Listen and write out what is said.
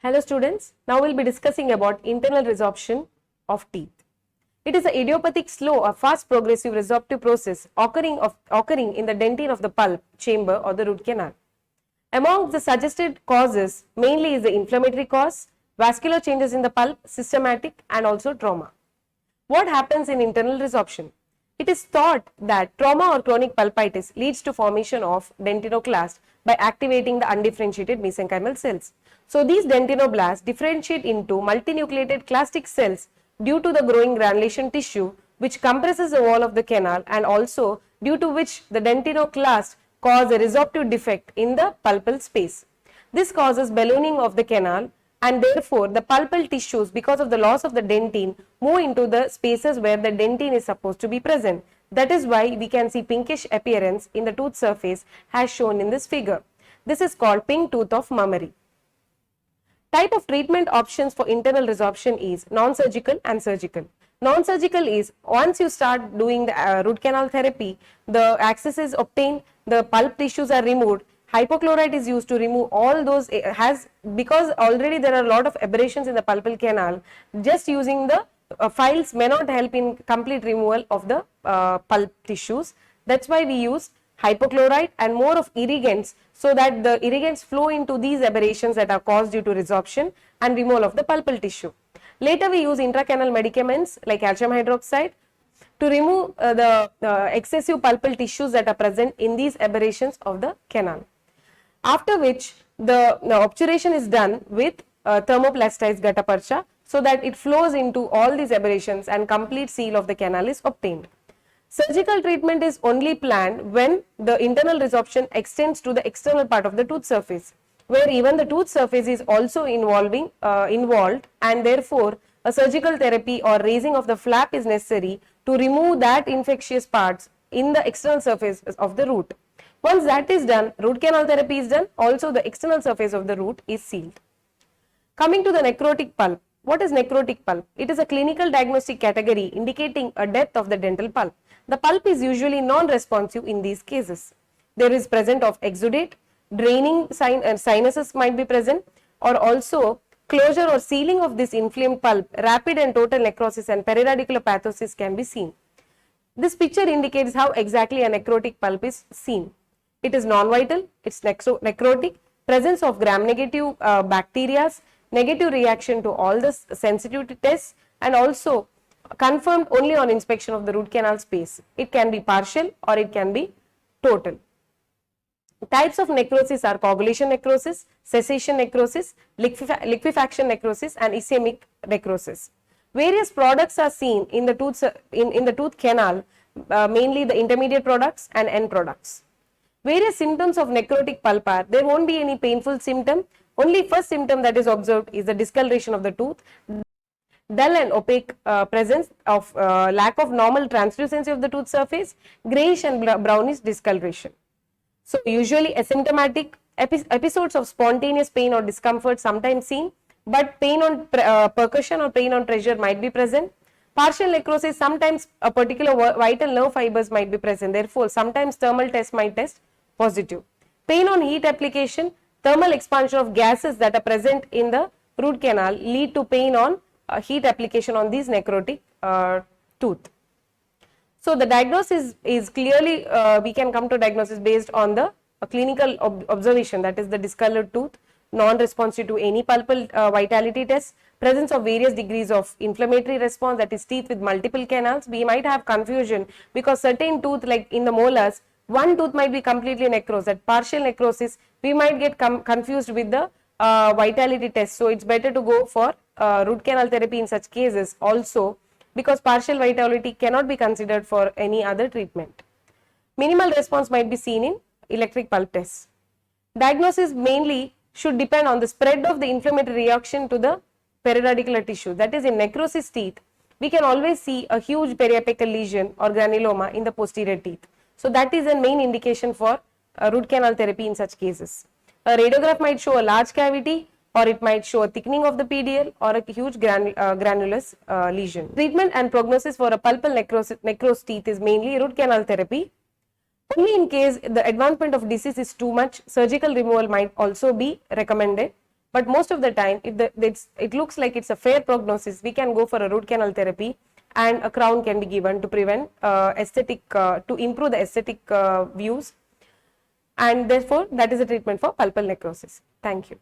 Hello students, now we'll be discussing about internal resorption of teeth. It is an idiopathic, slow or fast progressive resorptive process occurring in the dentine of the pulp chamber or the root canal. Among the suggested causes mainly is the inflammatory cause, vascular changes in the pulp, systematic and also trauma. What happens in internal resorption? It is thought that trauma or chronic pulpitis leads to formation of dentinoclast by activating the undifferentiated mesenchymal cells. So these dentinoblasts differentiate into multinucleated clastic cells due to the growing granulation tissue which compresses the wall of the canal, and also due to which the dentinoclast cause a resorptive defect in the pulpal space. This causes ballooning of the canal, and therefore the pulpal tissues, because of the loss of the dentine, move into the spaces where the dentine is supposed to be present. That is why we can see pinkish appearance in the tooth surface as shown in this figure. This is called pink tooth of Mummery. Type of treatment options for internal resorption is non-surgical and surgical. Non-surgical is once you start doing the root canal therapy, the access is obtained, the pulp tissues are removed, hypochlorite is used to remove all those, because already there are a lot of aberrations in the pulpal canal. Just using the files may not help in complete removal of the pulp tissues. That's why we use hypochlorite and more of irrigants, so that the irrigants flow into these aberrations that are caused due to resorption and removal of the pulpal tissue. Later we use intracanal medicaments like calcium hydroxide to remove the excessive pulpal tissues that are present in these aberrations of the canal. After which the obturation is done with thermoplastized gutta percha, so that it flows into all these aberrations and complete seal of the canal is obtained. Surgical treatment is only planned when the internal resorption extends to the external part of the tooth surface, where even the tooth surface is also involved, and therefore a surgical therapy or raising of the flap is necessary to remove that infectious parts in the external surface of the root. Once that is done, root canal therapy is done, also the external surface of the root is sealed. Coming to the necrotic pulp. What is necrotic pulp? It is a clinical diagnostic category indicating a death of the dental pulp. The pulp is usually non-responsive in these cases. There is presence of exudate, draining sinuses might be present, or also closure or sealing of this inflamed pulp, rapid and total necrosis and periradicular pathosis can be seen. This picture indicates how exactly a necrotic pulp is seen. It is non-vital, it's necrotic, presence of gram-negative bacteria, negative reaction to all the sensitivity tests, and also confirmed only on inspection of the root canal space. It can be partial or it can be total. Types of necrosis are coagulation necrosis, cessation necrosis, liquefaction necrosis, and ischemic necrosis. Various products are seen in the tooth canal, mainly the intermediate products and end products. Various symptoms of necrotic pulp are, there won't be any painful symptom. Only first symptom that is observed is the discoloration of the tooth, dull and opaque presence of lack of normal translucency of the tooth surface, greyish and brownish discoloration. So usually asymptomatic, episodes of spontaneous pain or discomfort sometimes seen, but pain on percussion or pain on pressure might be present. Partial necrosis, sometimes a particular vital nerve fibers might be present, therefore sometimes thermal test might test positive. Pain on heat application, thermal expansion of gases that are present in the root canal lead to pain on heat application on these necrotic tooth. So the diagnosis is clearly, we can come to diagnosis based on the clinical observation, that is the discolored tooth, non-responsive to any pulpal vitality test, presence of various degrees of inflammatory response, that is teeth with multiple canals. We might have confusion because certain tooth, like in the molars, one tooth might be completely necrosed. That partial necrosis, we might get confused with the vitality test. So it's better to go for root canal therapy in such cases also, because partial vitality cannot be considered for any other treatment. Minimal response might be seen in electric pulp tests. Diagnosis mainly should depend on the spread of the inflammatory reaction to the periradicular tissue. That is, in necrosis teeth, we can always see a huge periapical lesion or granuloma in the posterior teeth. So that is a main indication for root canal therapy in such cases. A radiograph might show a large cavity, or it might show a thickening of the PDL or a huge granulous lesion. Treatment and prognosis for a pulpal necrosed teeth is mainly root canal therapy. Only in case the advancement of disease is too much, surgical removal might also be recommended. But most of the time, if it looks like it's a fair prognosis, we can go for a root canal therapy, and a crown can be given to prevent to improve the aesthetic views, and therefore that is a treatment for pulpal necrosis. Thank you.